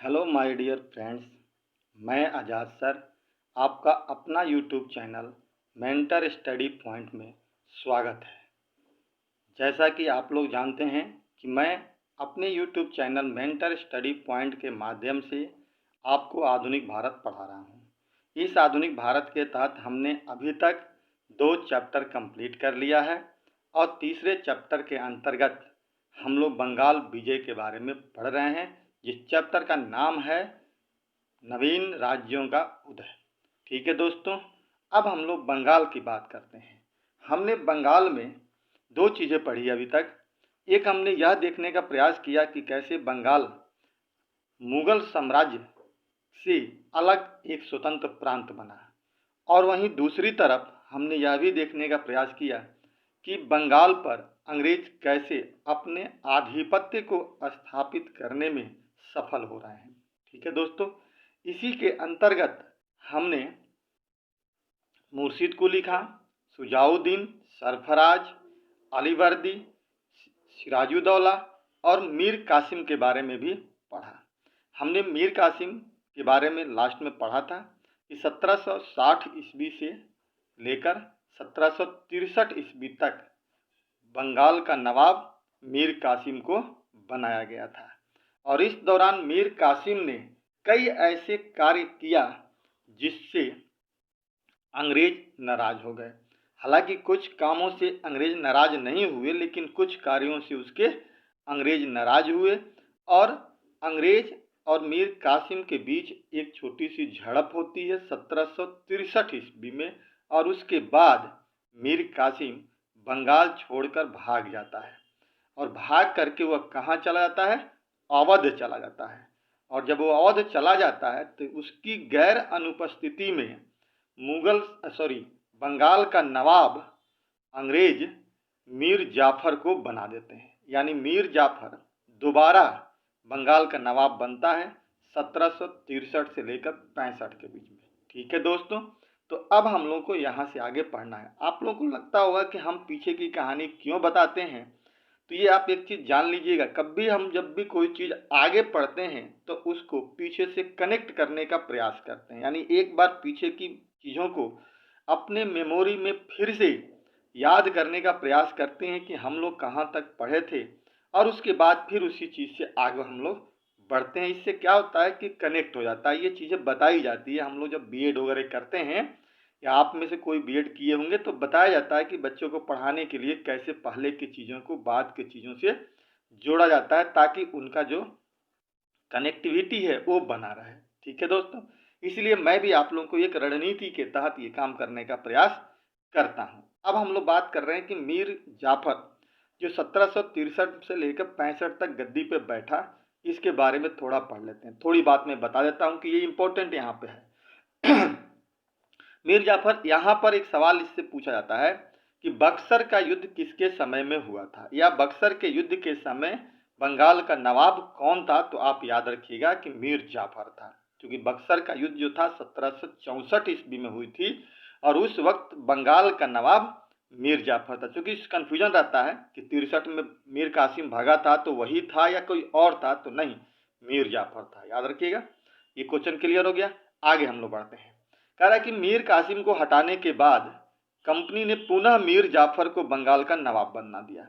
Hello my dear friends. मैं आज़ाद sir आपका अपना YouTube channel mentor study point में स्वागत है। जैसा कि आप लोग जानते हैं कि मैं अपने YouTube channel mentor study point के माध्यम से आपको आधुनिक भारत पढ़ा रहा हूं। इस आधुनिक भारत के तहत हमने अभी तक 2 चैप्टर कंप्लीट कर लिया है और तीसरे चैप्टर के अंतर्गत हम लोग बंगाल विजय के बारे में पढ़ रहे हैं, जिस चैप्टर का नाम है नवीन राज्यों का उदय। ठीक है दोस्तों, अब हम लोग बंगाल की बात करते हैं। हमने बंगाल में 2 चीज़ें पढ़ी अभी तक। एक, हमने यह देखने का प्रयास किया कि कैसे बंगाल मुगल साम्राज्य से अलग एक स्वतंत्र प्रांत बना, और वहीं दूसरी तरफ हमने यह भी देखने का प्रयास किया कि बंगाल पर अंग्रेज कैसे अपने आधिपत्य को स्थापित करने में सफल हो रहे हैं। ठीक है दोस्तों, इसी के अंतर्गत हमने मुर्शिद कुली खां, शुजाउद्दीन, सरफराज, अलीवर्दी, सिराजुद्दौला और मीर कासिम के बारे में भी पढ़ा। हमने मीर कासिम के बारे में लास्ट में पढ़ा था कि 1760 ईस्वी से लेकर 1763 ईस्वी तक बंगाल का नवाब मीर कासिम को बनाया गया था, और इस दौरान मीर कासिम ने कई ऐसे कार्य किया जिससे अंग्रेज नाराज हो गए। हालांकि कुछ कामों से अंग्रेज नाराज नहीं हुए, लेकिन कुछ कार्यों से उसके अंग्रेज नाराज हुए, और अंग्रेज और मीर कासिम के बीच एक छोटी सी झड़प होती है 1763 ईस्वी में, और उसके बाद मीर कासिम बंगाल छोड़कर भाग जाता है, और भाग करके वह कहाँ चला जाता है? अवध चला जाता है। और जब वो अवध चला जाता है तो उसकी गैर अनुपस्थिति में बंगाल का नवाब अंग्रेज मीर जाफर को बना देते हैं। यानी मीर जाफर दोबारा बंगाल का नवाब बनता है 1763 से लेकर 65 के बीच में। ठीक है दोस्तों, तो अब हम लोग को यहाँ से आगे पढ़ना है। आप लोगों को लगता होगा कि हम पीछे की कहानी क्यों बताते हैं, तो ये आप एक चीज़ जान लीजिएगा, कभी हम जब भी कोई चीज़ आगे पढ़ते हैं तो उसको पीछे से कनेक्ट करने का प्रयास करते हैं। यानी एक बार पीछे की चीज़ों को अपने मेमोरी में फिर से याद करने का प्रयास करते हैं कि हम लोग कहाँ तक पढ़े थे, और उसके बाद फिर उसी चीज़ से आगे हम लोग बढ़ते हैं। इससे क्या होता है कि कनेक्ट हो जाता है, ये चीज़ें बताई जाती है। हम लोग जब बीएड वगैरह करते हैं, या आप में से कोई बीएड किए होंगे, तो बताया जाता है कि बच्चों को पढ़ाने के लिए कैसे पहले की चीज़ों को बाद की चीज़ों से जोड़ा जाता है, ताकि उनका जो कनेक्टिविटी है वो बना रहे। ठीक है दोस्तों, इसलिए मैं भी आप लोगों को एक रणनीति के तहत ये काम करने का प्रयास करता हूँ। अब हम लोग बात कर रहे हैं कि मीर जाफर जो 1763 से लेकर 65 तक गद्दी पे बैठा, इसके बारे में थोड़ा पढ़ लेते हैं। थोड़ी बात मैं बता देता हूँ कि ये इंपॉर्टेंट यहाँ पे है। मीर जाफर, यहाँ पर एक सवाल इससे पूछा जाता है कि बक्सर का युद्ध किसके समय में हुआ था, या बक्सर के युद्ध के समय बंगाल का नवाब कौन था? तो आप याद रखिएगा कि मीर जाफर था, क्योंकि बक्सर का युद्ध जो था 1764 ईस्वी में हुई थी, और उस वक्त बंगाल का नवाब मीर जाफर था। क्योंकि कन्फ्यूजन रहता है कि 63 में मीर कासिम भागा था तो वही था या कोई और था, तो नहीं, मीर जाफर था। याद रखिएगा, ये क्वेश्चन क्लियर हो गया। आगे हम लोग बढ़ते हैं। कह रहा है कि मीर कासिम को हटाने के बाद कंपनी ने पुनः मीर जाफर को बंगाल का नवाब बना दिया।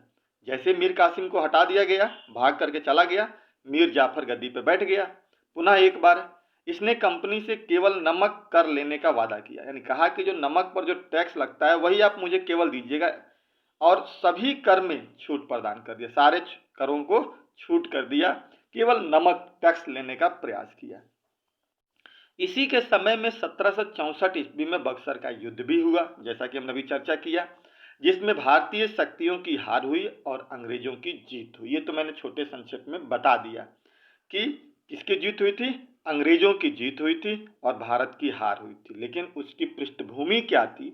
जैसे मीर कासिम को हटा दिया गया, भाग करके चला गया, मीर जाफर गद्दी पे बैठ गया। पुनः एक बार इसने कंपनी से केवल नमक कर लेने का वादा किया। यानी कहा कि जो नमक पर जो टैक्स लगता है वही आप मुझे केवल दीजिएगा, और सभी कर में छूट प्रदान कर दिया। सारे करों को छूट कर दिया, केवल नमक टैक्स लेने का प्रयास किया। इसी के समय में 1764 ईस्वी में बक्सर का युद्ध भी हुआ, जैसा कि हमने अभी चर्चा किया, जिसमें भारतीय शक्तियों की हार हुई और अंग्रेजों की जीत हुई। ये तो मैंने छोटे संक्षेप में बता दिया कि किसकी जीत हुई थी? अंग्रेजों की जीत हुई थी और भारत की हार हुई थी। लेकिन उसकी पृष्ठभूमि क्या थी,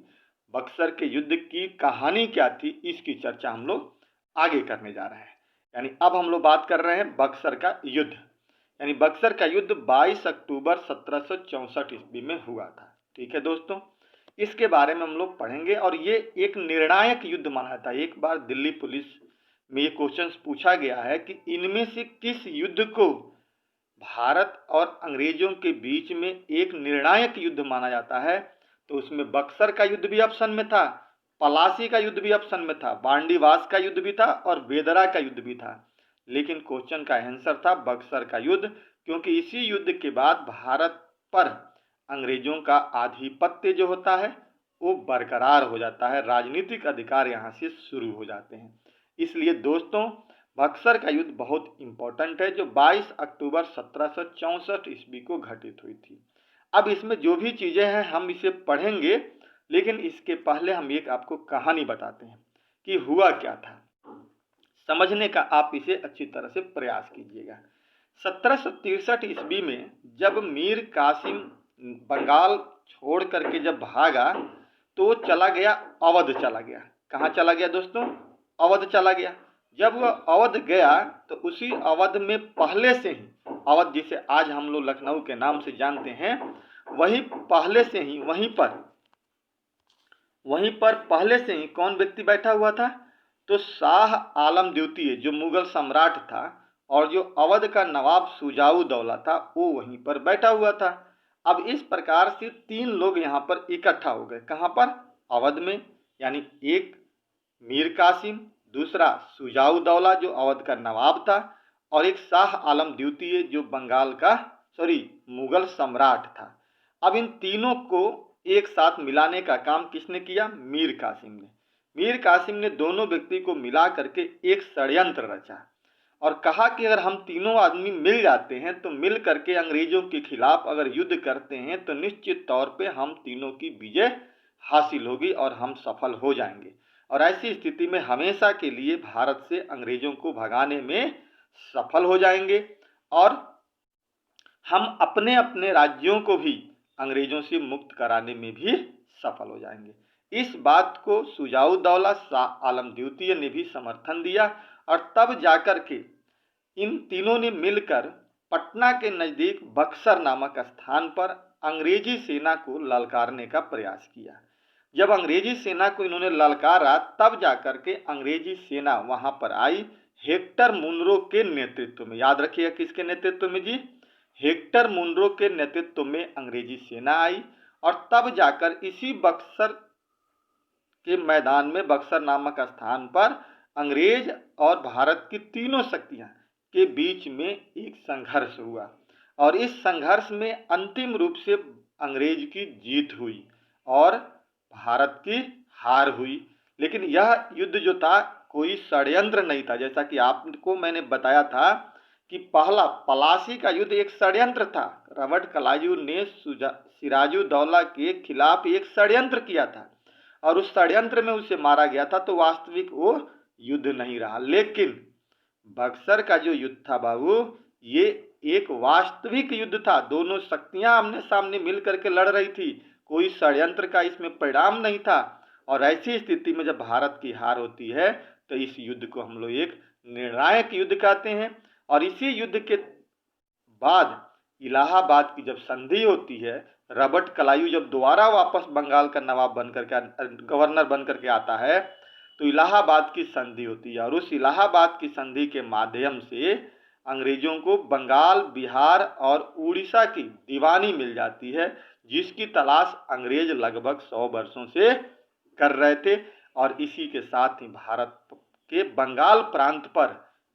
बक्सर के युद्ध की कहानी क्या थी, इसकी चर्चा हम लोग आगे करने जा रहे हैं। यानी अब हम लोग बात कर रहे हैं बक्सर का युद्ध। यानी बक्सर का युद्ध 22 अक्टूबर 1764 ईस्वी में हुआ था। ठीक है दोस्तों, इसके बारे में हम लोग पढ़ेंगे, और ये एक निर्णायक युद्ध माना जाता है। एक बार दिल्ली पुलिस में ये क्वेश्चन पूछा गया है कि इनमें से किस युद्ध को भारत और अंग्रेजों के बीच में एक निर्णायक युद्ध माना जाता है, तो उसमें बक्सर का युद्ध भी ऑप्शन में था, पलासी का युद्ध भी ऑप्शन में था, बांडीवास का युद्ध भी था और बेदरा का युद्ध भी था। लेकिन क्वेश्चन का आंसर था बक्सर का युद्ध, क्योंकि इसी युद्ध के बाद भारत पर अंग्रेजों का आधिपत्य जो होता है वो बरकरार हो जाता है, राजनीतिक अधिकार यहाँ से शुरू हो जाते हैं। इसलिए दोस्तों, बक्सर का युद्ध बहुत इंपॉर्टेंट है, जो 22 अक्टूबर 1764 ईस्वी को घटित हुई थी। अब इसमें जो भी चीज़ें हैं हम इसे पढ़ेंगे, लेकिन इसके पहले हम एक आपको कहानी बताते हैं कि हुआ क्या था। समझने का आप इसे अच्छी तरह से प्रयास कीजिएगा। 1763 ईस्वी में जब मीर कासिम बंगाल छोड़ करके जब भागा, तो चला गया अवध चला गया। कहाँ चला गया दोस्तों? अवध चला गया। जब वह अवध गया तो उसी अवध में पहले से ही, अवध जिसे आज हम लोग लखनऊ के नाम से जानते हैं, वहीं पहले से ही वहीं पर पहले से ही कौन व्यक्ति बैठा हुआ था? तो शाह आलम द्वितीय जो मुगल सम्राट था और जो अवध का नवाब सुजाऊ दौला था, वो वहीं पर बैठा हुआ था। अब इस प्रकार से तीन लोग यहाँ पर इकट्ठा हो गए। कहाँ पर? अवध में। यानी एक मीर कासिम, दूसरा सुजाऊ दौला जो अवध का नवाब था, और एक शाह आलम द्वितीय जो बंगाल का मुगल सम्राट था। अब इन तीनों को एक साथ मिलाने का काम किसने किया? मीर कासिम ने। मीर कासिम ने दोनों व्यक्ति को मिला करके एक षड्यंत्र रचा और कहा कि अगर हम तीनों आदमी मिल जाते हैं तो मिल करके अंग्रेजों के खिलाफ अगर युद्ध करते हैं तो निश्चित तौर पे हम तीनों की विजय हासिल होगी और हम सफल हो जाएंगे, और ऐसी स्थिति में हमेशा के लिए भारत से अंग्रेजों को भगाने में सफल हो जाएंगे और हम अपने अपने राज्यों को भी अंग्रेजों से मुक्त कराने में भी सफल हो जाएंगे। इस बात को सुजाऊ दौला, शाह आलम द्वितीय ने भी समर्थन दिया और तब जाकर के इन तीनों ने मिलकर पटना के नज़दीक बक्सर नामक स्थान पर अंग्रेजी सेना को ललकारने का प्रयास किया। जब अंग्रेजी सेना को इन्होंने ललकारा, तब जाकर के अंग्रेजी सेना वहां पर आई हेक्टर मुनरो के नेतृत्व में। याद रखिएगा किसके नेतृत्व में जी? हेक्टर मुनरो के नेतृत्व में अंग्रेजी सेना आई और तब जाकर इसी बक्सर के मैदान में, बक्सर नामक स्थान पर अंग्रेज और भारत की तीनों शक्तियां के बीच में एक संघर्ष हुआ और इस संघर्ष में अंतिम रूप से अंग्रेज की जीत हुई और भारत की हार हुई। लेकिन यह युद्ध जो था कोई षड्यंत्र नहीं था, जैसा कि आपको मैंने बताया था कि पहला पलासी का युद्ध एक षड्यंत्र था। रॉबर्ट क्लाइव ने सिराजुद्दौला के खिलाफ एक षड्यंत्र किया था और उस षड्यंत्र में उसे मारा गया था, तो वास्तविक वो युद्ध नहीं रहा। लेकिन बक्सर का जो युद्ध था बाबू, ये एक वास्तविक युद्ध था। दोनों शक्तियां आमने सामने मिल करके लड़ रही थी, कोई षड्यंत्र का इसमें परिणाम नहीं था। और ऐसी स्थिति में जब भारत की हार होती है तो इस युद्ध को हम लोग एक निर्णायक युद्ध कहते हैं। और इसी युद्ध के बाद इलाहाबाद की जब संधि होती है, रॉबर्ट क्लाइव जब दोबारा वापस बंगाल का नवाब बनकर के, गवर्नर बनकर के आता है, तो इलाहाबाद की संधि होती है और उस इलाहाबाद की संधि के माध्यम से अंग्रेजों को बंगाल, बिहार और उड़ीसा की दीवानी मिल जाती है, जिसकी तलाश अंग्रेज लगभग 100 वर्षों से कर रहे थे। और इसी के साथ ही भारत के बंगाल प्रांत पर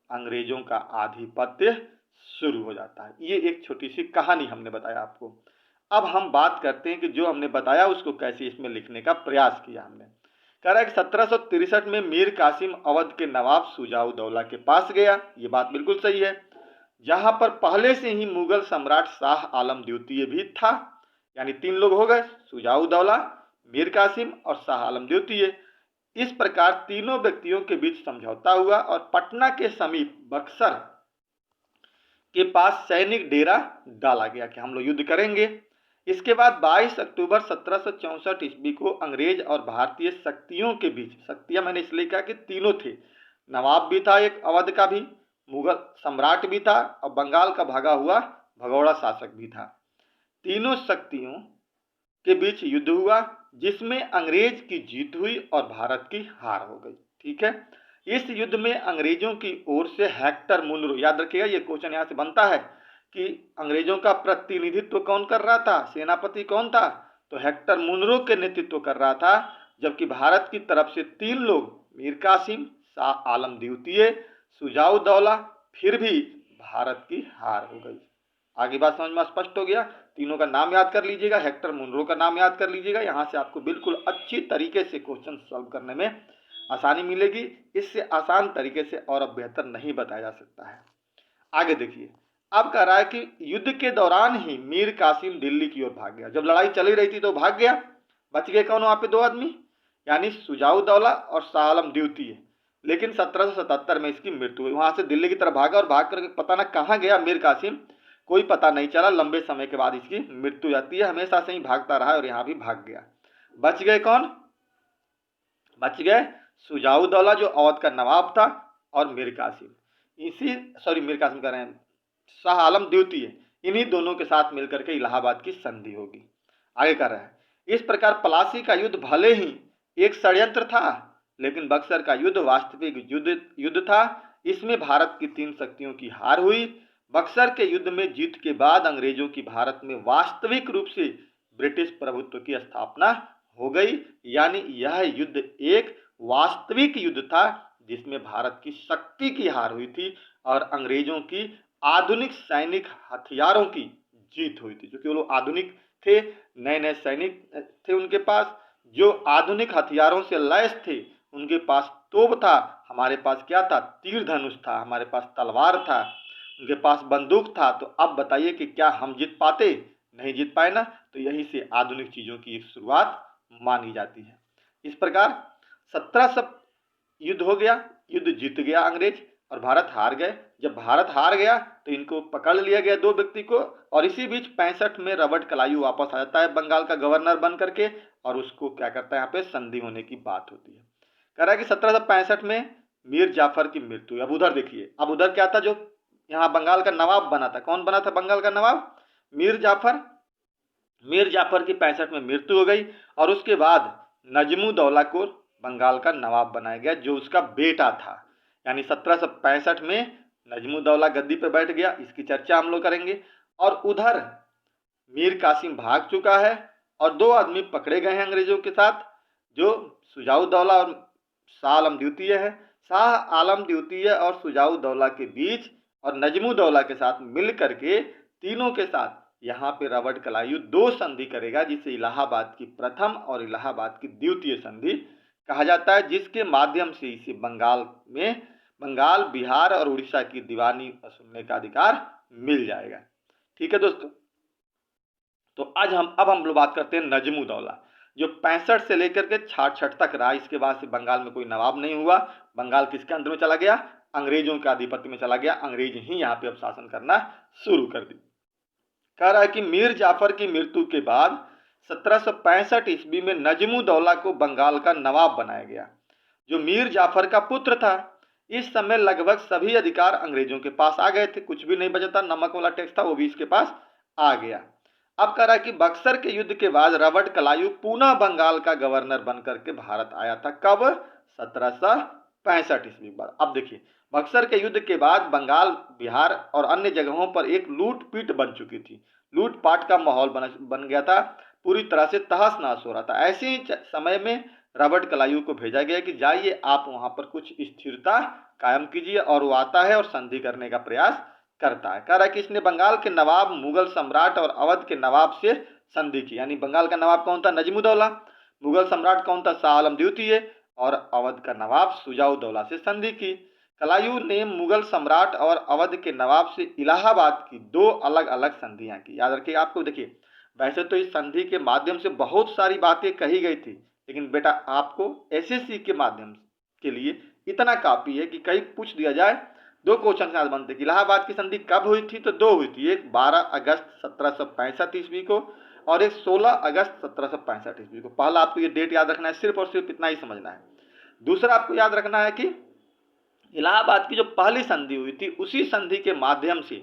अंग्रेजों का आधिपत्य शुरू हो जाता है। ये एक छोटी सी कहानी हमने बताया आपको। अब हम बात करते हैं कि जो हमने बताया उसको कैसे इसमें लिखने का प्रयास किया हमने। कह रहा है कि 1763 में मीर कासिम अवध के नवाब सुजाऊ दौला के पास गया। ये बात बिल्कुल सही है, जहां पर पहले से ही मुगल सम्राट शाह आलम द्वितीय भी था। यानी तीन लोग हो गए, सुजाऊ दौला, मीर कासिम और शाह आलम द्वितीय। इस प्रकार तीनों व्यक्तियों के बीच समझौता हुआ और पटना के समीप बक्सर के पास सैनिक डेरा डाला गया कि हम लोग युद्ध करेंगे। इसके बाद 22 अक्टूबर 1764 ईस्वी को अंग्रेज और भारतीय शक्तियों के बीच, शक्तियां मैंने इसलिए कहा कि तीनों थे, नवाब भी था एक अवध का भी, मुगल सम्राट भी था और बंगाल का भागा हुआ भगौड़ा शासक भी था। तीनों शक्तियों के बीच युद्ध हुआ जिसमें अंग्रेज की जीत हुई और भारत की हार हो गई। ठीक है, इस युद्ध में अंग्रेजों की ओर से हेक्टर मुनरो, याद रखिएगा ये क्वेश्चन यहाँ से बनता है कि अंग्रेजों का प्रतिनिधित्व कौन कर रहा था, सेनापति कौन था, तो हेक्टर मुनरो के नेतृत्व कर रहा था। जबकि भारत की तरफ से 3 लोग, मीर कासिम, शाह आलम द्वितीय, शुजाउद्दौला, फिर भी भारत की हार हो गई। आगे बात समझ में स्पष्ट हो गया। तीनों का नाम याद कर लीजिएगा, हेक्टर मुनरो का नाम याद कर लीजिएगा। यहाँ से आपको बिल्कुल अच्छी तरीके से क्वेश्चन सॉल्व करने में आसानी मिलेगी। इससे आसान तरीके से और अब बेहतर नहीं बताया जा सकता है। आगे देखिए, अब कह रहा है कि युद्ध के दौरान ही मीर कासिम दिल्ली की ओर भाग गया। जब लड़ाई चली रही थी तो भाग गया। बच गए कौन वहां पे? 2 आदमी, यानी शुजाउद्दौला और शाह आलम द्वितीय। लेकिन 1777 में इसकी मृत्यु हुई। वहां से दिल्ली की तरफ भागा और भाग कर पता ना कहाँ गया मीर कासिम, कोई पता नहीं चला। लंबे समय के बाद इसकी मृत्यु जाती है। हमेशा से ही भागता रहा और यहाँ भी भाग गया। बच गए कौन? बच गए शुजाउद्दौला जो अवध का नवाब था, और मीर कासिम। मीर कासिम कह रहे हैं, शाह आलम द्वितीय। इन्हीं दोनों के साथ मिलकर के इलाहाबाद की संधि होगी। आगे कर रहे हैं, इस प्रकार प्लासी का युद्ध भले ही एक षड्यंत्र था, लेकिन बक्सर का युद्ध वास्तविक युद्ध था। इसमें भारत की 3 शक्तियों की हार हुई। बक्सर के युद्ध में जीत के बाद अंग्रेजों की भारत में वास्तविक रूप से ब्रिटिश प्रभुत्व की स्थापना हो गई। यानी यह युद्ध एक वास्तविक युद्ध था जिसमें भारत की शक्ति की हार हुई थी और अंग्रेजों की आधुनिक सैनिक हथियारों की जीत हुई थी। क्योंकि वो लोग आधुनिक थे, नए नए सैनिक थे उनके पास, जो आधुनिक हथियारों से लैस थे। उनके पास तोप था, हमारे पास क्या था? तीर धनुष था, हमारे पास तलवार था, उनके पास बंदूक था। तो अब बताइए कि क्या हम जीत पाते? नहीं जीत पाए ना। तो यही से आधुनिक चीजों की एक शुरुआत मानी जाती है। इस प्रकार 1700 युद्ध हो गया, युद्ध जीत गया अंग्रेज और भारत हार गए। जब भारत हार गया तो इनको पकड़ लिया गया 2 व्यक्ति को, और इसी बीच 65 में रॉबर्ट क्लाइव वापस आ जाता है बंगाल का गवर्नर बन करके, और उसको क्या करता है, यहाँ पे संधि होने की बात होती है। कह रहा है कि 1765 में मीर जाफर की मृत्यु। अब उधर देखिए, अब उधर क्या था? जो यहाँ बंगाल का नवाब बना था, कौन बना था बंगाल का नवाब? मीर जाफर। मीर जाफर की 65 में मृत्यु हो गई और उसके बाद नजमुद्दौला को बंगाल का नवाब बनाया गया, जो उसका बेटा था। यानी 1765 में नजमुद्दौला गद्दी पर बैठ गया। इसकी चर्चा हम लोग करेंगे। और उधर मीर कासिम भाग चुका है और 2 आदमी पकड़े गए हैं अंग्रेजों के साथ, जो शुजाउद्दौला और शाह आलम द्वितीय है। शाह आलम द्वितीय और शुजाउद्दौला के बीच और नजमुद्दौला के साथ मिल करके, तीनों के साथ यहाँ पे रॉबर्ट क्लाइव 2 संधि करेगा, जिसे इलाहाबाद की प्रथम और इलाहाबाद की द्वितीय संधि कहा जाता है, जिसके माध्यम से इसे बंगाल, बिहार और उड़ीसा की दीवानी वसूलने का अधिकार मिल जाएगा। ठीक है दोस्तों। तो अब हम लोग बात करते हैं नजमुद्दौला, जो 65 से लेकर के 66 तक रहा। इसके बाद से बंगाल में कोई नवाब नहीं हुआ। बंगाल किसके अंदर में चला गया? अंग्रेजों के आधिपत्य में चला गया। अंग्रेज ही यहाँ पे अब शासन करना शुरू कर दी। कह रहा है कि मीर जाफर की मृत्यु के बाद 1765 ईस्वी में नजमुद्दौला को बंगाल का नवाब बनाया गया, जो मीर जाफर का पुत्र था। इस समय लगभग सभी अधिकार अंग्रेजों के पास आ गए थे, कुछ भी नहीं बचा था। नमक वाला टैक्स था वो भी इसके पास आ गया। अब कह रहा है कि बक्सर के युद्ध के बाद रॉबर्ट क्लाइव पुनः बंगाल का गवर्नर बनकर के भारत आया था। कब? 1765 ईस्वी बाद। अब देखिए, बक्सर के युद्ध के बाद बंगाल, बिहार और अन्य जगहों पर एक लूटपीट बन चुकी थी। लूटपाट का माहौल बन गया था, पूरी तरह से तहस नहस हो रहा था। ऐसे ही समय में रॉबर्ट क्लाइव को भेजा गया कि जाइए आप वहां पर कुछ स्थिरता कायम कीजिए, और वो आता है और संधि करने का प्रयास करता है। कह रहा है कि इसने बंगाल के नवाब, मुगल सम्राट और अवध के नवाब से संधि की। यानी बंगाल का नवाब कौन था? नजमुद्दौला। मुगल सम्राट कौन था? शाह आलम द्वितीय। और अवध का नवाब शुजाउद्दौला से संधि की। क्लाइव ने मुगल सम्राट और अवध के नवाब से इलाहाबाद की 2 अलग अलग संधियां की। याद रखिए, आपको देखिए, वैसे तो इस संधि के माध्यम से बहुत सारी बातें कही गई थी, लेकिन बेटा आपको एसएससी के माध्यम के लिए इतना काफी है कि कहीं पूछ दिया जाए, 2 क्वेश्चन के साथ बनते कि इलाहाबाद की संधि कब हुई थी, तो 2 हुई थी। एक 12 अगस्त 1765 ईस्वी को और एक 16 अगस्त 1765 ईस्वी को। पहला आपको ये डेट याद रखना है, सिर्फ और सिर्फ इतना ही समझना है। दूसरा आपको याद रखना है कि इलाहाबाद की जो पहली संधि हुई थी, उसी संधि के माध्यम से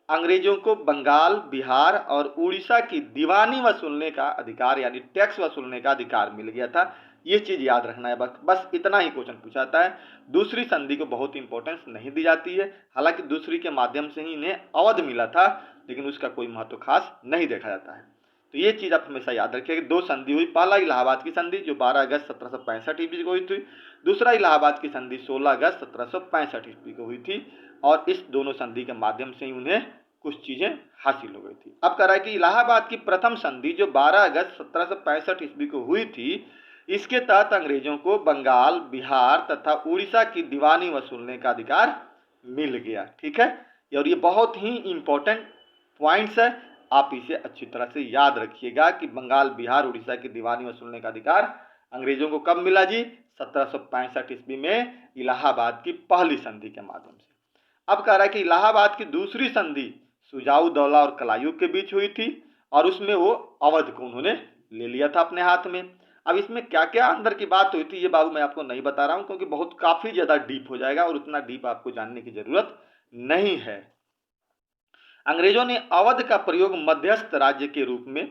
अंग्रेजों को बंगाल, बिहार और उड़ीसा की दीवानी वसूलने का अधिकार, यानी टैक्स वसूलने का अधिकार मिल गया था। ये चीज़ याद रखना है, बस इतना ही क्वेश्चन पूछाता है। दूसरी संधि को बहुत इंपॉर्टेंस नहीं दी जाती है, हालांकि दूसरी के माध्यम से ही इन्हें अवध मिला था, लेकिन उसका कोई महत्व खास नहीं देखा जाता है। तो ये चीज़ आप हमेशा याद रखिए कि दो संधि हुई, पहला इलाहाबाद की संधि जो 12 अगस्त 1765 ईस्वी को हुई थी, दूसरा इलाहाबाद की संधि 16 अगस्त 1765 ईस्वी को हुई थी, और इस दोनों संधि के माध्यम से ही उन्हें कुछ चीजें हासिल हो गई थी। अब कह रहा है कि इलाहाबाद की प्रथम संधि जो 12 अगस्त 1765 ईस्वी को हुई थी, इसके तहत अंग्रेजों को बंगाल, बिहार तथा उड़ीसा की दीवानी वसूलने का अधिकार मिल गया। ठीक है, और ये बहुत ही इंपॉर्टेंट पॉइंट्स है, आप इसे अच्छी तरह से याद रखिएगा कि बंगाल, बिहार, उड़ीसा की दीवानी वसूलने का अधिकार अंग्रेजों को कब मिला जी? 1765 ईस्वी में इलाहाबाद की पहली संधि के माध्यम से। अब कह रहा है कि इलाहाबाद की दूसरी संधि सुजाऊ दौला और कलायुग के बीच हुई थी, और उसमें वो अवध को उन्होंने ले लिया था अपने हाथ में। अब इसमें क्या क्या अंदर की बात हुई थी ये बाबू मैं आपको नहीं बता रहा हूं, क्योंकि बहुत काफी ज्यादा डीप हो जाएगा और उतना डीप आपको जानने की जरूरत नहीं है। अंग्रेजों ने अवध का प्रयोग मध्यस्थ राज्य के रूप में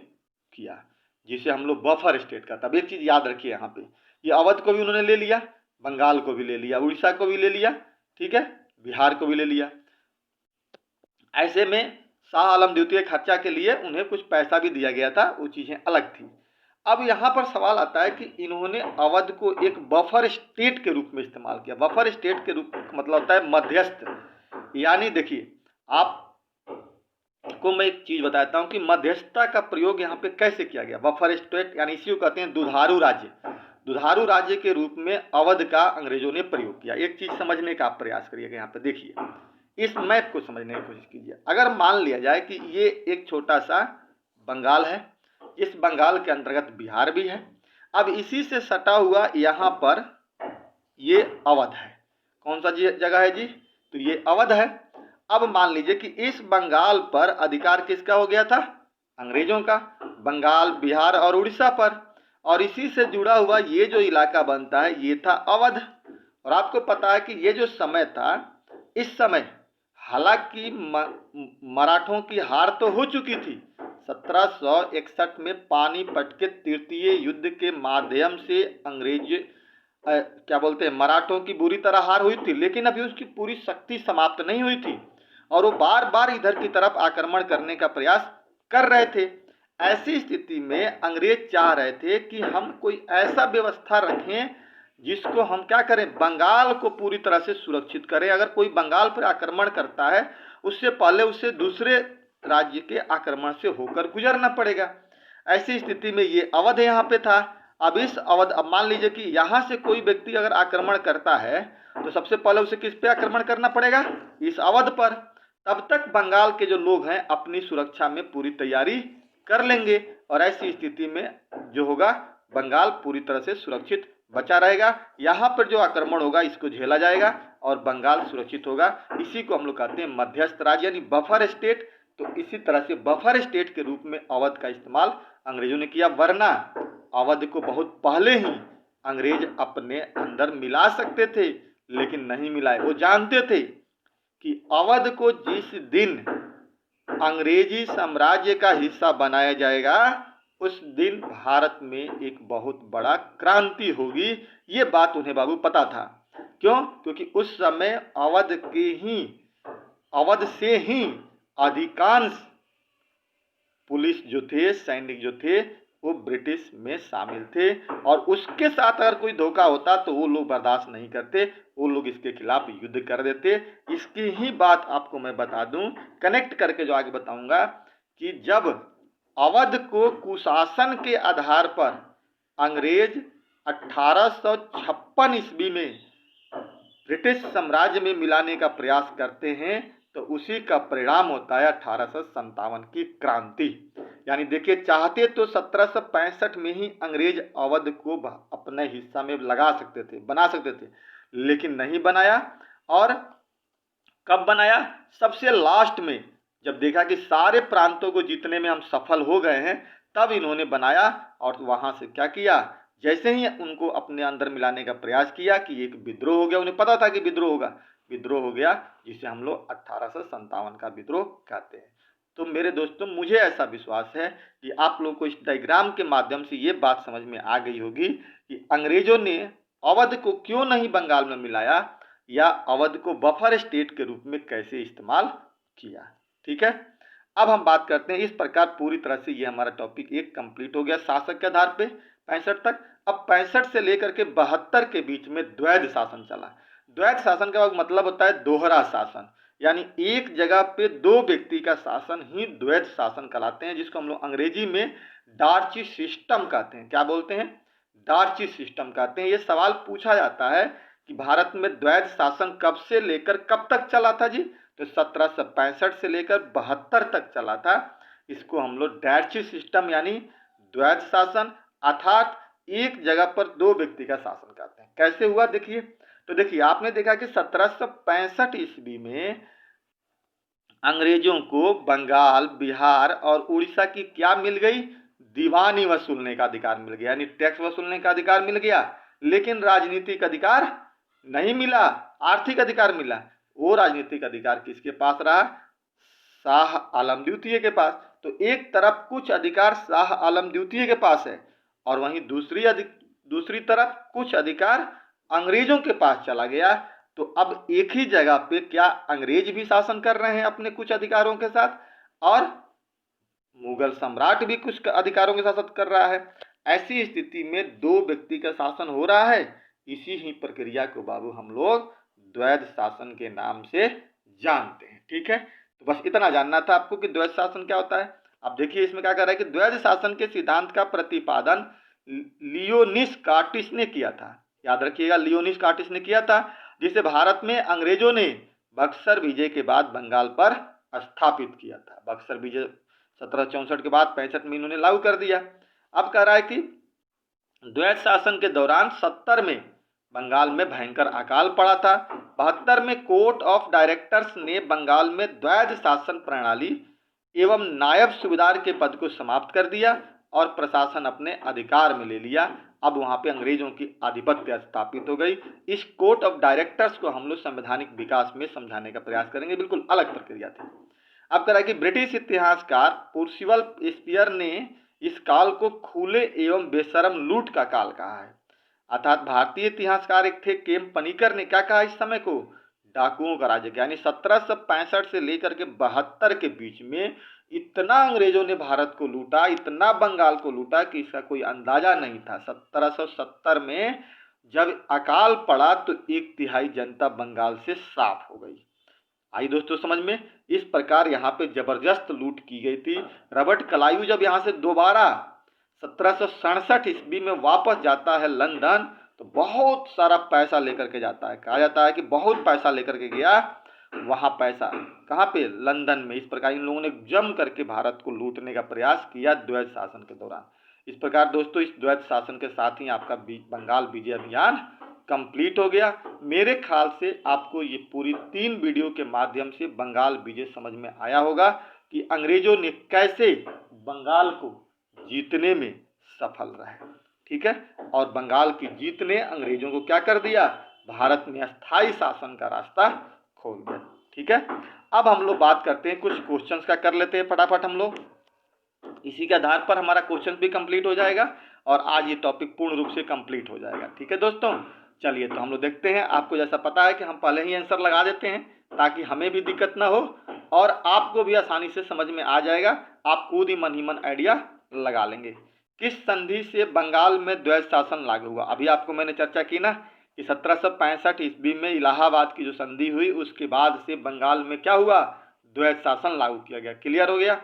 किया, जिसे हम लोग बफर स्टेट का। तब एक चीज याद रखिए यहाँ पे, ये अवध को भी उन्होंने ले लिया, बंगाल को भी ले लिया, उड़ीसा को भी ले लिया, ठीक है, बिहार को भी ले लिया। ऐसे में शाह आलम द्वितीय खर्चा के लिए उन्हें कुछ पैसा भी दिया गया था, वो चीजें अलग थी। अब यहाँ पर सवाल आता है कि इन्होंने अवध को एक बफर स्टेट के रूप में इस्तेमाल किया। बफर स्टेट के रूप मतलब होता है मध्यस्थ, यानी देखिए आपको मैं एक चीज बताता हूं कि मध्यस्थता का प्रयोग यहाँ पे कैसे किया गया। बफर स्टेट यानी इसी को कहते हैं दुधारू राज्य। दुधारू राज्य के रूप में अवध का अंग्रेजों ने प्रयोग किया। एक चीज समझने का आप प्रयास करिएगा, यहाँ पे देखिए, इस मैप को समझने की कोशिश कीजिए। अगर मान लिया जाए कि ये एक छोटा सा बंगाल है, इस बंगाल के अंतर्गत बिहार भी है, अब इसी से सटा हुआ यहाँ पर ये अवध है। कौन सा जगह है जी? तो ये अवध है। अब मान लीजिए कि इस बंगाल पर अधिकार किसका हो गया था? अंग्रेजों का, बंगाल, बिहार और उड़ीसा पर, और इसी से जुड़ा हुआ ये जो इलाका बनता है ये था अवध। और आपको पता है कि ये जो समय था, इस समय हालांकि मराठों की हार तो हो चुकी थी। 1761 में पानीपत के तृतीय युद्ध के माध्यम से अंग्रेज क्या बोलते हैं, मराठों की बुरी तरह हार हुई थी, लेकिन अभी उसकी पूरी शक्ति समाप्त नहीं हुई थी और वो बार बार इधर की तरफ आक्रमण करने का प्रयास कर रहे थे। ऐसी स्थिति में अंग्रेज चाह रहे थे कि हम कोई ऐसा व्यवस्था रखें जिसको हम क्या करें, बंगाल को पूरी तरह से सुरक्षित करें। अगर कोई बंगाल पर आक्रमण करता है उससे पहले उसे दूसरे राज्य के आक्रमण से होकर गुजरना पड़ेगा। ऐसी स्थिति में ये अवध यहाँ पे था। अब इस अवध, अब मान लीजिए कि यहाँ से कोई व्यक्ति अगर आक्रमण करता है तो सबसे पहले उसे किस पे आक्रमण करना पड़ेगा? इस अवध पर। तब तक बंगाल के जो लोग हैं अपनी सुरक्षा में पूरी तैयारी कर लेंगे और ऐसी स्थिति में जो होगा बंगाल पूरी तरह से सुरक्षित बचा रहेगा। यहाँ पर जो आक्रमण होगा इसको झेला जाएगा और बंगाल सुरक्षित होगा। इसी को हम लोग कहते हैं मध्यस्थ राज्य यानी बफर स्टेट। तो इसी तरह से बफर स्टेट के रूप में अवध का इस्तेमाल अंग्रेजों ने किया, वरना अवध को बहुत पहले ही अंग्रेज अपने अंदर मिला सकते थे, लेकिन नहीं मिलाए। वो जानते थे कि अवध को जिस दिन अंग्रेजी साम्राज्य का हिस्सा बनाया जाएगा उस दिन भारत में एक बहुत बड़ा क्रांति होगी। ये बात उन्हें बाबू पता था। क्यों? क्योंकि उस समय अवध से ही अधिकांश पुलिस जो थे, सैनिक जो थे, वो ब्रिटिश में शामिल थे और उसके साथ अगर कोई धोखा होता तो वो लोग बर्दाश्त नहीं करते, वो लोग इसके खिलाफ युद्ध कर देते। इसकी ही बात आपको मैं बता दूं, कनेक्ट करके जो आगे बताऊंगा, कि जब अवध को कुशासन के आधार पर अंग्रेज 1856 ईस्वी में ब्रिटिश साम्राज्य में मिलाने का प्रयास करते हैं तो उसी का परिणाम होता है 1857 की क्रांति। यानी देखिए, चाहते तो 1765 में ही अंग्रेज अवध को अपने हिस्सा में लगा सकते थे, बना सकते थे, लेकिन नहीं बनाया। और कब बनाया? सबसे लास्ट में, जब देखा कि सारे प्रांतों को जीतने में हम सफल हो गए हैं, तब इन्होंने बनाया। और वहां से क्या किया, जैसे ही उनको अपने अंदर मिलाने का प्रयास किया कि एक विद्रोह हो गया। उन्हें पता था कि विद्रोह होगा, विद्रोह हो गया, जिसे हम लोग 1857 का विद्रोह कहते हैं। तो मेरे दोस्तों मुझे ऐसा विश्वास है कि आप लोगों को इस डायग्राम के माध्यम से ये बात समझ में आ गई होगी कि अंग्रेजों ने अवध को क्यों नहीं बंगाल में मिलाया या अवध को बफर स्टेट के रूप में कैसे इस्तेमाल किया। ठीक है, अब हम बात करते हैं। इस प्रकार पूरी तरह से ये हमारा टॉपिक एक कंप्लीट हो गया शासक के आधार पे 65 तक। अब 65 से लेकर के 72 के बीच में द्वैध शासन चला। द्वैध शासन का मतलब होता है दोहरा शासन, यानी एक जगह पे दो व्यक्ति का शासन ही द्वैध शासन कहलाते हैं, जिसको हम लोग अंग्रेजी में डार्ची सिस्टम कहते हैं। क्या बोलते हैं? डार्ची सिस्टम कहते हैं। ये सवाल पूछा जाता है कि भारत में द्वैध शासन कब से लेकर कब तक चला था जी? तो 1765 से लेकर 72 तक चला था। इसको हम लोग डार्ची सिस्टम यानी द्वैध शासन अर्थात एक जगह पर दो व्यक्ति का शासन कहते हैं। कैसे हुआ देखिए, तो देखिए आपने देखा कि 1765 ईस्वी में अंग्रेजों को बंगाल, बिहार और उड़ीसा की क्या मिल गई? दीवानी वसूलने का अधिकार मिल गया, यानी टैक्स वसूलने का अधिकार मिल गया, लेकिन राजनीतिक अधिकार नहीं मिला, आर्थिक अधिकार मिला। वो राजनीतिक अधिकार किसके पास रहा? शाह आलम द्वितीय के पास। तो एक तरफ कुछ अधिकार शाह आलम द्वितीय के पास है और वहीं दूसरी तरफ कुछ अधिकार अंग्रेजों के पास चला गया। तो अब एक ही जगह पे क्या अंग्रेज भी शासन कर रहे हैं अपने कुछ अधिकारों के साथ और मुगल सम्राट भी कुछ अधिकारों के शासन कर रहा है। ऐसी स्थिति में दो व्यक्ति का शासन हो रहा है। इसी ही प्रक्रिया को बाबू हम लोग द्वैध शासन के नाम से जानते हैं। ठीक है, तो बस इतना जानना था आपको कि द्वैध शासन क्या होता है। अब देखिए इसमें क्या कर रहा है कि द्वैध शासन के सिद्धांत का प्रतिपादन लियोनिस कार्टिस ने किया था। याद रखिएगा, लियोनिस कार्टिस ने किया था, जिसे भारत में अंग्रेजों ने बक्सर विजय के बाद बंगाल पर स्थापित किया था। बक्सर विजय 1764 के बाद 65 में इन्होंने लागू कर दिया। अब कह रहा है कि द्वैध शासन के दौरान 70 में बंगाल में भयंकर अकाल पड़ा था। 72 में कोर्ट ऑफ डायरेक्टर्स ने बंगाल में द्वैध शासन प्रणाली एवं नायब सूबेदार के पद को समाप्त कर दिया और प्रशासन अपने अधिकार में ले लिया। अब वहां पे अंग्रेजों की आधिपत्य स्थापित हो गई। इस कोर्ट ऑफ डायरेक्टर्स को हम लोग संवैधानिक विकास में समझाने का प्रयास करेंगे, बिल्कुल अलग प्रक्रिया थी। अब कह रहा है कि ब्रिटिश इतिहासकार पर्सिवल स्पीयर ने इस काल को खुले एवं बेशरम लूट का काल कहा है। अर्थात भारतीय इतिहासकार एक थे केम पनीकर ने क्या कहा इस समय को? डाकुओं का राज्य। यानी 1765 से लेकर के 72 के बीच में इतना अंग्रेजों ने भारत को लूटा, इतना बंगाल को लूटा कि इसका कोई अंदाजा नहीं था। 1770 में जब अकाल पड़ा तो 1/3 जनता बंगाल से साफ हो गई। आई दोस्तों समझ में? इस प्रकार यहाँ पे जबरदस्त लूट की गई थी। रॉबर्ट क्लाइव जब यहाँ से दोबारा 1767 ईस्वी में वापस जाता है लंदन, तो बहुत सारा पैसा लेकर के जाता है। कहा जाता है कि बहुत पैसा लेकर के गया। वहाँ पैसा कहाँ पे? लंदन में। इस प्रकार इन लोगों ने जम करके भारत को लूटने का प्रयास किया द्वैध शासन के दौरान। इस प्रकार दोस्तों इस द्वैध शासन के साथ ही आपका बंगाल विजय अभियान कंप्लीट हो गया। मेरे ख्याल से आपको ये पूरी 3 वीडियो के माध्यम से बंगाल विजय समझ में आया होगा कि अंग्रेजों ने कैसे बंगाल को जीतने में सफल रहे। ठीक है, और बंगाल की जीत ने अंग्रेजों को क्या कर दिया? भारत में अस्थायी शासन का रास्ता खोल दिया। ठीक है, अब हम लोग बात करते हैं कुछ क्वेश्चंस का कर लेते हैं फटाफट हम लोग। इसी के आधार पर हमारा क्वेश्चन भी कंप्लीट हो जाएगा और आज ये टॉपिक पूर्ण रूप से कंप्लीट हो जाएगा। ठीक है दोस्तों, चलिए तो हम लोग देखते हैं। आपको जैसा पता है कि हम पहले ही आंसर लगा देते हैं ताकि हमें भी दिक्कत ना हो और आपको भी आसानी से समझ में आ जाएगा। आप खुद ही मन आइडिया लगा लेंगे। किस संधि से बंगाल में द्वैध शासन लागू हुआ? अभी आपको मैंने चर्चा की ना कि 1765 ईस्वी में इलाहाबाद की जो संधि हुई उसके बाद से बंगाल में क्या हुआ? द्वैध शासन लागू किया गया। क्लियर हो गया?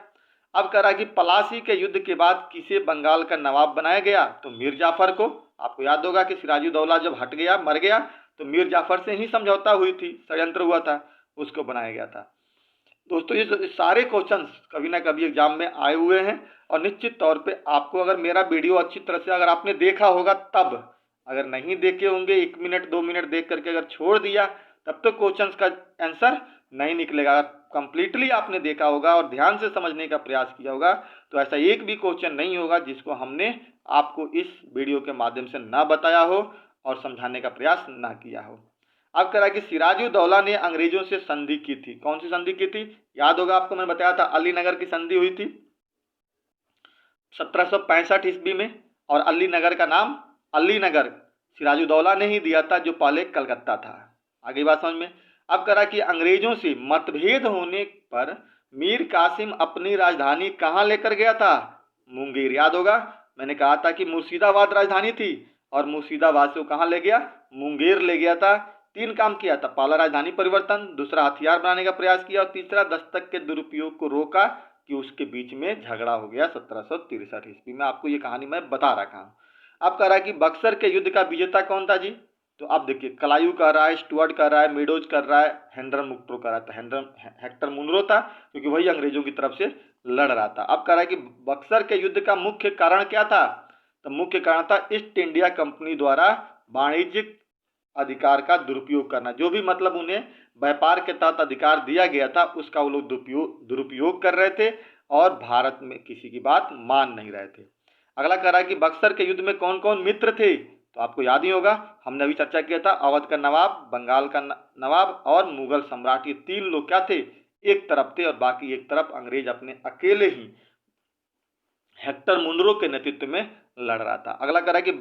अब कह रहा है कि पलासी के युद्ध के बाद किसे बंगाल का नवाब बनाया गया? तो मीर जाफर को। आपको याद होगा कि सिराजुद्दौला जब हट गया, मर गया, तो मीर जाफर से ही समझौता हुई थी, षड्यंत्र हुआ था, उसको बनाया गया था। दोस्तों ये सारे क्वेश्चन कभी ना कभी एग्जाम में आए हुए हैं और निश्चित तौर पे आपको अगर मेरा वीडियो अच्छी तरह से अगर आपने देखा होगा तब, अगर नहीं देखे होंगे 1 मिनट 2 मिनट देख करके अगर छोड़ दिया तब तो क्वेश्चन का आंसर नहीं निकलेगा। कंप्लीटली आपने देखा होगा और ध्यान से समझने का प्रयास किया होगा तो ऐसा एक भी क्वेश्चन नहीं होगा जिसको हमने आपको इस वीडियो के माध्यम से ना बताया हो और समझाने का प्रयास ना किया हो। अब कह रहा है कि सिराजुद्दौला ने अंग्रेजों से संधि की थी। कौन सी संधि की थी? याद होगा आपको, मैंने बताया था अलीनगर की संधि हुई थी 1765 ईस्वी में, और अलीनगर का नाम अलीनगर सिराजुद्दौला ने ही दिया था, जो पहले कलकत्ता था। आगे बात समझ में। अब करा कि अंग्रेजों से मतभेद होने पर मीर कासिम अपनी राजधानी कहाँ लेकर गया था? मुंगेर। याद होगा, मैंने कहा था कि मुर्शिदाबाद राजधानी थी, और मुर्शिदाबाद से वो कहाँ ले गया? मुंगेर ले गया था। 3 काम किया था, पहला राजधानी परिवर्तन, दूसरा हथियार बनाने का प्रयास किया, और तीसरा दस्तक के दुरुपयोग को रोका कि उसके बीच में झगड़ा हो गया 1763 ईस्वी में। आपको ये कहानी मैं बता रखा हूँ। अब कह रहा है कि बक्सर के युद्ध का विजेता कौन था जी? तो अब देखिए, कलायू कर रहा है, स्टुअर्ट कर रहा है, मेडोज कर रहा है, हेनरी मुनरो कर रहा था। हेक्टर मुनरो था, क्योंकि वही अंग्रेजों की तरफ से लड़ रहा था। अब कह रहा है कि बक्सर के युद्ध का मुख्य कारण क्या था? तो मुख्य कारण था ईस्ट इंडिया कंपनी द्वारा वाणिज्यिक अधिकार का दुरुपयोग करना। जो भी मतलब उन्हें व्यापार के तहत अधिकार दिया गया था, उसका वो लोग दुरुपयोग कर रहे थे, और भारत में किसी की बात मान नहीं रहे थे। अगला कह रहा है कि बक्सर के युद्ध में कौन कौन मित्र थे? तो आपको याद ही होगा, हमने अभी चर्चा किया था, अवध का नवाब, बंगाल का नवाब और मुगल सम्राट, ये 3 लोग क्या थे? एक तरफ थे, और बाकी एक तरफ अंग्रेज अपने अकेले ही हेक्टर मुनरो के नेतृत्व में लड़ रहा था। अगला कह रहा है कि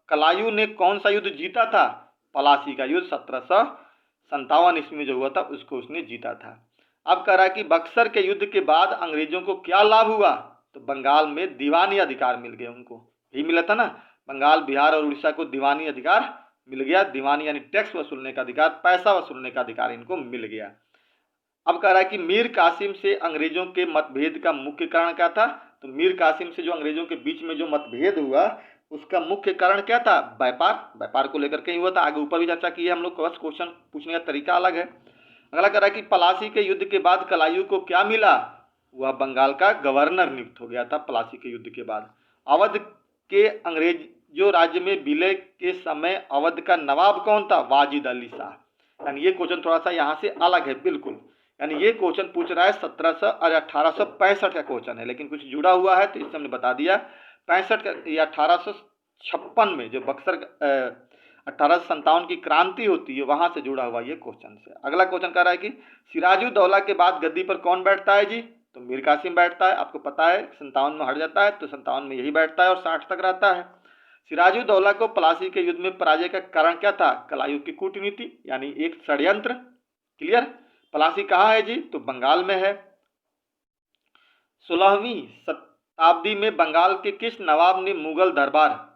कलायू ने कौन सा युद्ध जीता था? पलासी का युद्ध 1757 ईस्वी में जो हुआ था, उसको उसने जीता था। अब कह रहा है कि बक्सर के युद्ध के बाद अंग्रेजों को क्या लाभ हुआ? तो बंगाल में दीवानी अधिकार मिल गए उनको। यही मिला था ना, बंगाल, बिहार और उड़ीसा को दीवानी अधिकार मिल गया। दीवानी यानी टैक्स वसूलने का अधिकार, पैसा वसूलने का अधिकार इनको मिल गया। अब कह रहा है कि मीर कासिम से अंग्रेजों के मतभेद का मुख्य कारण क्या था? तो मीर कासिम से जो अंग्रेजों के बीच में जो मतभेद हुआ, उसका मुख्य कारण क्या था? व्यापार को लेकर के ही हुआ था। आगे ऊपर भी चर्चा की है हम लोग, बस क्वेश्चन पूछने का तरीका अलग है। अगला कह रहा है कि पलासी के युद्ध के बाद कलायू को क्या मिला? वह बंगाल का गवर्नर नियुक्त हो गया था पलासी के युद्ध के बाद। अवध के अंग्रेजों राज्य में विलय के समय अवध का नवाब कौन था? वाजिद अली शाह। यानी ये क्वेश्चन थोड़ा सा यहाँ से अलग है बिल्कुल। यानी ये क्वेश्चन पूछ रहा है 1865 का क्वेश्चन है, लेकिन कुछ जुड़ा हुआ है तो इससे हमने बता दिया। 65 या 1856 में जो बक्सर 1857 की क्रांति होती है, वहां से जुड़ा हुआ ये क्वेश्चन है। अगला क्वेश्चन कह रहा है कि सिराजुद्दौला के बाद गद्दी पर कौन बैठता है जी? तो मीर कासिम बैठता है। आपको पता है 57 में हट जाता है, तो 57 में यही बैठता है और 60 तक रहता है। सिराजुद्दौला को प्लासी के युद्ध में पराजय का कारण क्या था? कलायू की कूटनीति, यानी एक षड्यंत्र। क्लियर? प्लासी कहाँ है जी? तो बंगाल में है। 16वीं शताब्दी में बंगाल के किस नवाब ने मुगल दरबार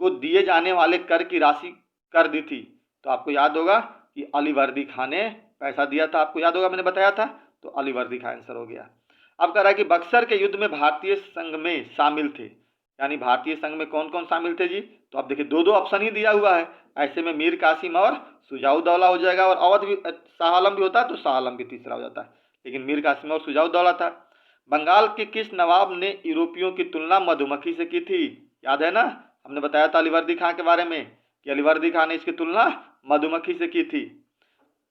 को दिए जाने वाले कर की राशि कर दी थी? तो आपको याद होगा कि अलीवर्दी खान ने पैसा दिया था। आपको याद होगा, मैंने बताया था, तो अलीवर्दी खान आंसर हो गया। अब कह रहा है कि बक्सर के युद्ध में भारतीय संघ में शामिल थे, यानी भारतीय संघ में कौन कौन शामिल थे जी? तो आप देखिए, 2 ऑप्शन ही दिया हुआ है। ऐसे में मीर कासिम और सुजाउद्दौला हो जाएगा, और अवध भी, शाह आलम भी होता तो शाह आलम भी तीसरा हो जाता है, लेकिन मीर कासिम और सुजाउद्दौला था। बंगाल के किस नवाब ने यूरोपियों की तुलना मधुमक्खी से की थी? याद है ना, हमने बताया था अलीवर्दी खां के बारे में कि अलीवर्दी खां ने इसकी तुलना मधुमक्खी से की थी।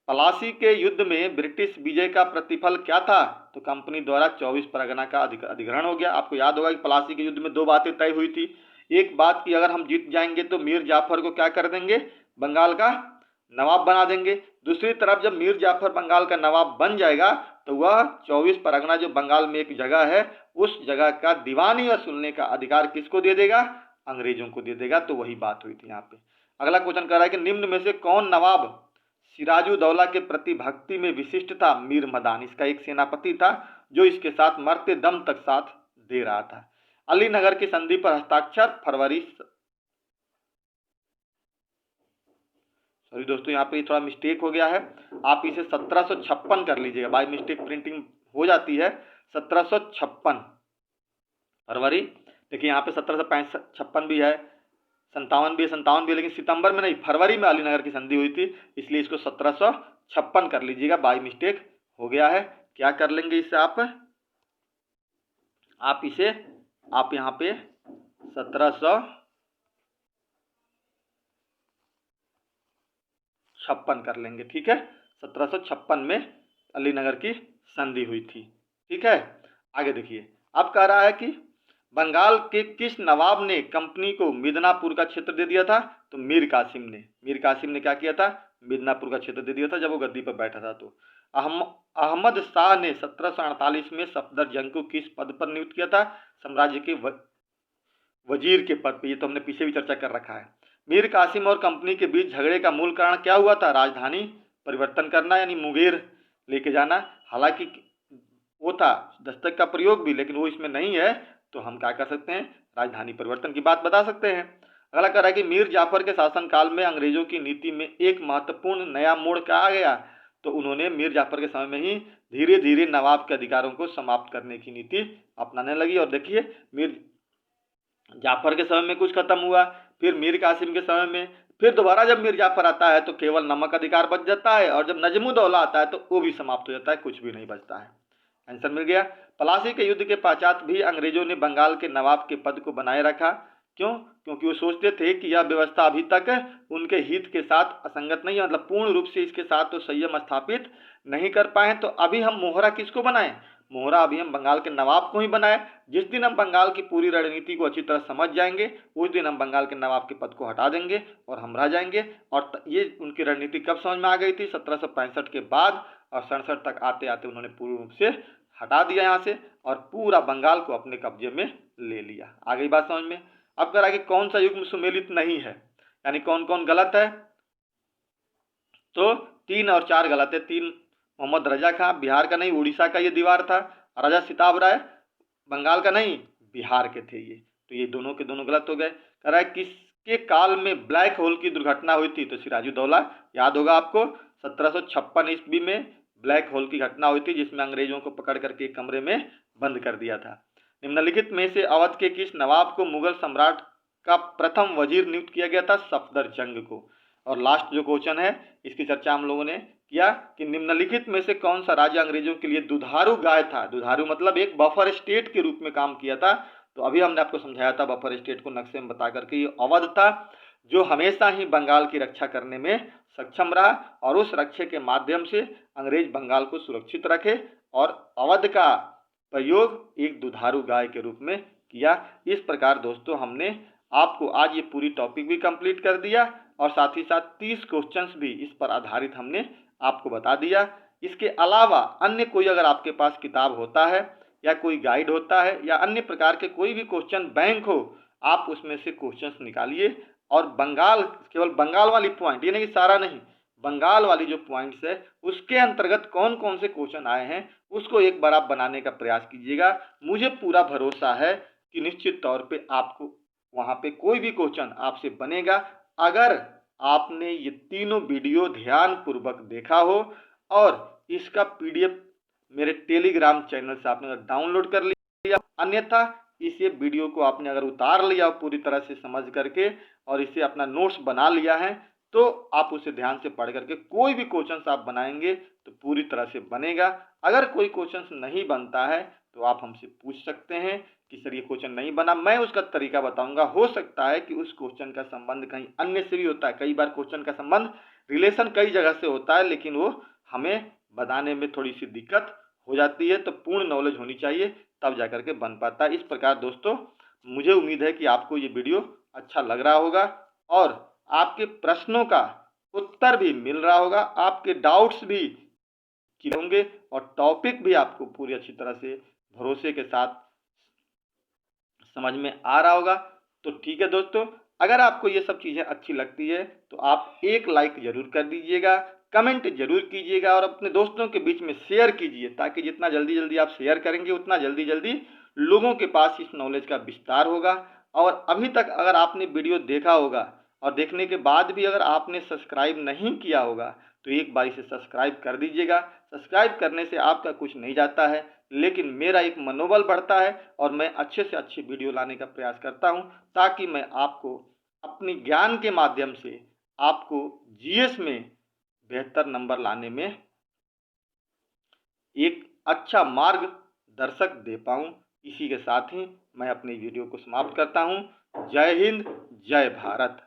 पलासी के युद्ध में ब्रिटिश विजय का प्रतिफल क्या था? तो कंपनी द्वारा 24 परगना का अधिग्रहण हो गया। आपको याद होगा कि पलासी के युद्ध में 2 बातें तय हुई थी। एक बात कि अगर हम जीत जाएंगे तो मीर जाफर को क्या कर देंगे? बंगाल का नवाब बना देंगे। दूसरी तरफ जब मीर जाफर बंगाल का नवाब बन जाएगा तो वह 24 परगना जो बंगाल में एक जगह है, उस जगह का दीवानी वसूलने का अधिकार किसको दे देगा? अंग्रेजों को दे देगा। तो वही बात हुई थी यहाँ पे। अगला क्वेश्चन कह रहा है कि निम्न में से कौन नवाब सिराजुद्दौला के प्रति भक्ति में विशिष्ट था? मीर मदान इसका एक सेनापति था, जो इसके साथ मरते दम तक साथ दे रहा था। अलीनगर की संधि पर हस्ताक्षर फरवरी, सॉरी दोस्तों, यहाँ पे थोड़ा मिस्टेक हो गया है, आप इसे 1756 कर लीजिएगा, बाय मिस्टेक प्रिंटिंग हो जाती है। 1756 फरवरी। देखिए यहाँ पे 1756 भी है, 57 भी है, 57 भी है, लेकिन सितंबर में नहीं, फरवरी में अलीनगर की संधि हुई थी, इसलिए इसको 1756 कर लीजिएगा, बाय मिस्टेक हो गया है। क्या कर लेंगे इससे आप यहाँ पे 1756 कर लेंगे, ठीक है। 1756 में अलीनगर की संधि हुई थी, ठीक है। आगे देखिए, अब कह रहा है कि बंगाल के किस नवाब ने कंपनी को मिदनापुर का क्षेत्र दे दिया था? तो मीर कासिम ने क्या किया था? मिदनापुर का क्षेत्र दे दिया था जब वो गद्दी पर बैठा था। तो अहमद शाह ने 1748 में सफदरजंग को किस पद पर नियुक्त किया था? साम्राज्य के वजीर के पद पर। ये तो हमने पीछे भी चर्चा कर रखा है। मीर कासिम और कंपनी के बीच झगड़े का मूल कारण क्या हुआ था? राजधानी परिवर्तन करना, यानी मुंगेर लेके जाना। हालांकि वो था दस्तक का प्रयोग भी, लेकिन वो इसमें नहीं है, तो हम क्या कर सकते हैं? राजधानी परिवर्तन की बात बता सकते हैं। अगला कह रहा है कि मीर जाफर के शासनकाल में अंग्रेजों की नीति में एक महत्वपूर्ण नया मोड़ क्या आ गया? तो उन्होंने मीर जाफर के समय में ही धीरे धीरे नवाब के अधिकारों को समाप्त करने की नीति अपनाने लगी। और देखिए, मीर जाफर के समय में कुछ खत्म हुआ, फिर मीर कासिम के समय में, फिर दोबारा जब मीर जाफर आता है तो केवल नमक अधिकार बच जाता है, और जब नजमुद्दौला आता है तो वो भी समाप्त हो जाता है, कुछ भी नहीं बचता है। आंसर मिल गया। प्लासी के युद्ध के पश्चात भी अंग्रेजों ने बंगाल के नवाब के पद को बनाए रखा। क्यों? क्योंकि वो सोचते थे कि यह व्यवस्था अभी तक उनके हित के साथ असंगत नहीं है, मतलब पूर्ण रूप से इसके साथ तो संयम स्थापित नहीं कर पाए। तो अभी हम मोहरा किसको बनाएं? मोहरा अभी हम बंगाल के नवाब को ही बनाए। जिस दिन हम बंगाल की पूरी रणनीति को अच्छी तरह समझ जाएंगे, उस दिन हम बंगाल के नवाब के पद को हटा देंगे और हम रह जाएंगे। और ये उनकी रणनीति कब समझ में आ गई थी? 1765 के बाद, और 67 तक आते आते उन्होंने पूर्ण रूप से हटा दिया यहाँ से और पूरा बंगाल को अपने कब्जे में ले लिया। आ गई बात समझ में? अब कह रहा है कि कौन सा युग्म सुमेलित नहीं है, यानी कौन कौन गलत है? तो 3 और 4 गलत है। 3 मोहम्मद रजा खां, बिहार का नहीं, उड़ीसा का ये दीवार था। राजा सिताब राय, बंगाल का नहीं, बिहार के थे ये। तो ये दोनों के दोनों गलत हो गए। कह रहा है किसके काल में ब्लैक होल की दुर्घटना हुई थी? तो सिराजुद्दौला, याद होगा आपको, 1756 ईस्वी में ब्लैक होल की घटना हुई थी, जिसमें अंग्रेजों को पकड़ करके एक कमरे में बंद कर दिया था। निम्नलिखित में से अवध के किस नवाब को मुगल सम्राट का प्रथम वजीर नियुक्त किया गया था? सफदरजंग को। और लास्ट जो क्वेश्चन है, इसकी चर्चा हम लोगों ने किया कि निम्नलिखित में से कौन सा राज्य अंग्रेजों के लिए दुधारू गाय था? दुधारू मतलब एक बफर स्टेट के रूप में काम किया था। तो अभी हमने आपको समझाया था बफर स्टेट को नक्शे में बता करके, ये अवध था, जो हमेशा ही बंगाल की रक्षा करने में सक्षम रहा और उस रक्षा के माध्यम से अंग्रेज बंगाल को सुरक्षित रखे। और अवध का प्रयोग एक दुधारू गाय के रूप में किया। इस प्रकार दोस्तों हमने आपको आज ये पूरी टॉपिक भी कंप्लीट कर दिया और साथ ही साथ 30 क्वेश्चंस भी इस पर आधारित हमने आपको बता दिया। इसके अलावा अन्य कोई अगर आपके पास किताब होता है या कोई गाइड होता है या अन्य प्रकार के कोई भी क्वेश्चन बैंक हो, आप उसमें से क्वेश्चंस निकालिए और बंगाल, केवल बंगाल वाली पॉइंट, ये नहीं कि सारा नहीं, बंगाल वाली जो पॉइंट्स है उसके अंतर्गत कौन कौन से क्वेश्चन आए हैं उसको एक बार आप बनाने का प्रयास कीजिएगा। मुझे पूरा भरोसा है कि निश्चित तौर पे आपको वहाँ पे कोई भी क्वेश्चन आपसे बनेगा, अगर आपने ये तीनों वीडियो ध्यान पूर्वक देखा हो और इसका पीडीएफ मेरे टेलीग्राम चैनल से आपने अगर डाउनलोड कर लिया, अन्यथा इस वीडियो को आपने अगर उतार लिया पूरी तरह से समझ करके और इसे अपना नोट्स बना लिया है, तो आप उसे ध्यान से पढ़ करके कोई भी क्वेश्चन आप बनाएंगे तो पूरी तरह से बनेगा। अगर कोई क्वेश्चन नहीं बनता है तो आप हमसे पूछ सकते हैं कि सर ये क्वेश्चन नहीं बना, मैं उसका तरीका बताऊंगा। हो सकता है कि उस क्वेश्चन का संबंध कहीं अन्य से भी होता है, कई बार क्वेश्चन का संबंध रिलेशन कई जगह से होता है, लेकिन वो हमें बताने में थोड़ी सी दिक्कत हो जाती है। तो पूर्ण नॉलेज होनी चाहिए, तब जाकर के बन पाता है। इस प्रकार दोस्तों मुझे उम्मीद है कि आपको ये वीडियो अच्छा लग रहा होगा और आपके प्रश्नों का उत्तर भी मिल रहा होगा, आपके डाउट्स भी क्लियर होंगे और टॉपिक भी आपको पूरी अच्छी तरह से भरोसे के साथ समझ में आ रहा होगा। तो ठीक है दोस्तों, अगर आपको ये सब चीज़ें अच्छी लगती है तो आप एक लाइक जरूर कर दीजिएगा, कमेंट जरूर कीजिएगा और अपने दोस्तों के बीच में शेयर कीजिए, ताकि जितना जल्दी जल्दी आप शेयर करेंगे उतना जल्दी जल्दी लोगों के पास इस नॉलेज का विस्तार होगा। और अभी तक अगर आपने वीडियो देखा होगा और देखने के बाद भी अगर आपने सब्सक्राइब नहीं किया होगा तो एक बार इसे सब्सक्राइब कर दीजिएगा। सब्सक्राइब करने से आपका कुछ नहीं जाता है, लेकिन मेरा एक मनोबल बढ़ता है और मैं अच्छे से अच्छी वीडियो लाने का प्रयास करता हूं, ताकि मैं आपको अपनी ज्ञान के माध्यम से आपको जीएस में बेहतर नंबर लाने में एक अच्छा मार्गदर्शक दे पाऊं। इसी के साथ ही मैं अपनी वीडियो को समाप्त करता हूं। जय हिंद, जय भारत।